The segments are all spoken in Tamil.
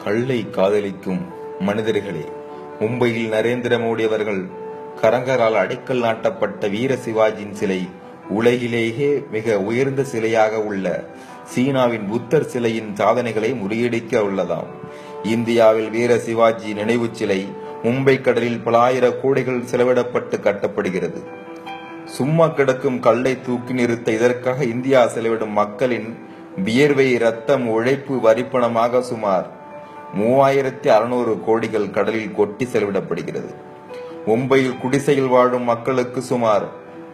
கள்ளை காதலிக்கும் மனிதர்களே, மும்பையில் நரேந்திர மோடி அவர்கள் கரங்கரால் அடைக்கல் நாட்டப்பட்ட வீர சிவாஜியின் சிலை உலகிலேயே மிக உயர்ந்த சிலையாக உள்ள சீனாவின் புத்தர் சிலையின் சாதனைகளை முறியடிக்க உள்ளதாம். இந்தியாவில் வீர சிவாஜி நினைவு சிலை மும்பை கடலில் பல ஆயிரம் கோடிகள் செலவிடப்பட்டு கட்டப்படுகிறது. சும்மா கிடக்கும் கல்லை தூக்கி நிறுத்த இதற்காக இந்தியா செலவிடும் மக்களின் வியர்வை, ரத்தம், உழைப்பு வரிப்பணமாக சுமார் 3600 கோடிகள் கடலில் கொட்டி செலவிடப்படுகிறது. மும்பையில் குடிசையில் வாழும் மக்களுக்கு சுமார்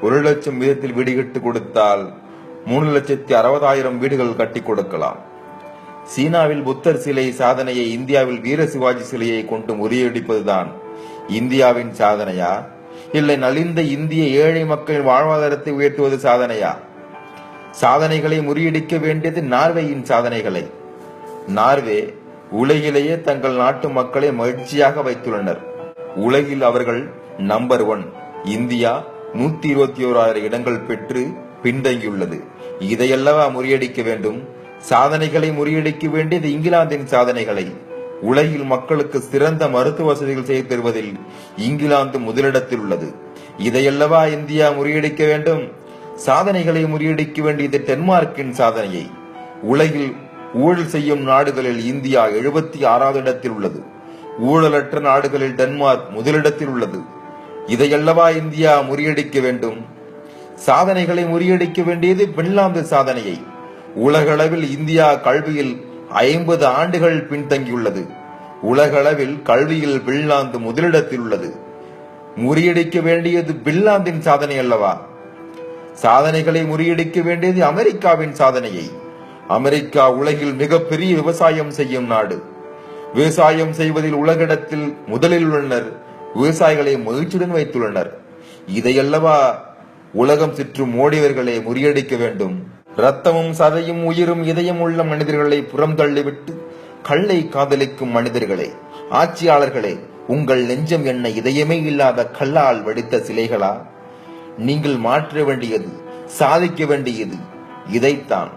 1 லட்சம் வீதத்தில் வீடு கட்டி கொடுத்தால் 3,60,000 வீடுகள் கட்டி கொடுக்கலாம். சீனாவில் புத்தர் சிலை சாதனையை இந்தியாவில் வீர சிவாஜி சிலையை கொண்டு முறியடிப்பதுதான் இந்தியாவின் சாதனையா, இல்லை நலிந்த இந்திய ஏழை மக்களின் வாழ்வாதாரத்தை உயர்த்துவது சாதனையா? சாதனைகளை முறியடிக்க வேண்டியது நார்வேயின் சாதனைகளை. நார்வே உலகிலேயே தங்கள் நாட்டு மக்களை மகிழ்ச்சியாக வைத்துள்ளனர். உலகில் அவர்கள் நம்பர் 1. இந்தியா 121,000 இடங்கள் பெற்று பின்தங்கியுள்ளது. இதையல்லவா முறியடிக்க வேண்டும்? சாதனைகளை முறியடிக்க வேண்டியது இங்கிலாந்தின் சாதனைகளை. உலகில் மக்களுக்கு சிறந்த மருத்துவ வசதிகள் செய்து தருவதில் இங்கிலாந்து முதலிடத்தில் உள்ளது. இதையல்லவா இந்தியா முறியடிக்க வேண்டும்? சாதனைகளை முறியடிக்க வேண்டியது டென்மார்க்கின் சாதனையை. உலகில் ஊழல் செய்யும் நாடுகளில் இந்தியா 76வது இடத்தில் உள்ளது. ஊழலற்ற நாடுகளில் டென்மார்க் முதலிடத்தில் உள்ளது. இதையல்லவா இந்தியா முறியடிக்க வேண்டும்? சாதனைகளை முறியடிக்க வேண்டியது பின்லாந்து சாதனையை. உலகளவில் இந்தியா கல்வியில் 50 ஆண்டுகள் பின்தங்கியுள்ளது. உலகளவில் கல்வியில் பின்லாந்து முதலிடத்தில் உள்ளது. முறியடிக்க வேண்டியது பின்லாந்தின் சாதனை அல்லவா? சாதனைகளை முறியடிக்க வேண்டியது அமெரிக்காவின் சாதனையை. அமெரிக்கா உலகில் மிகப்பெரிய விவசாயம் செய்யும் நாடு. விவசாயம் செய்வதில் உலகிடத்தில் முதலில் உள்ளனர். விவசாயிகளை மகிழ்ச்சியுடன் வைத்துள்ளனர். இதையல்லவா உலகம் சுற்றும் மோடியவர்களை முறியடிக்க வேண்டும்? ரத்தமும் சதையும் உயிரும் இதயம் உள்ள மனிதர்களை புறம் தள்ளிவிட்டு கள்ளை காதலிக்கும் மனிதர்களே, ஆட்சியாளர்களே, உங்கள் நெஞ்சம் என்ன இதயமே இல்லாத கல்லால் வடித்த சிலைகளா? நீங்கள் மாற்ற வேண்டியது, சாதிக்க வேண்டியது இதைத்தான்.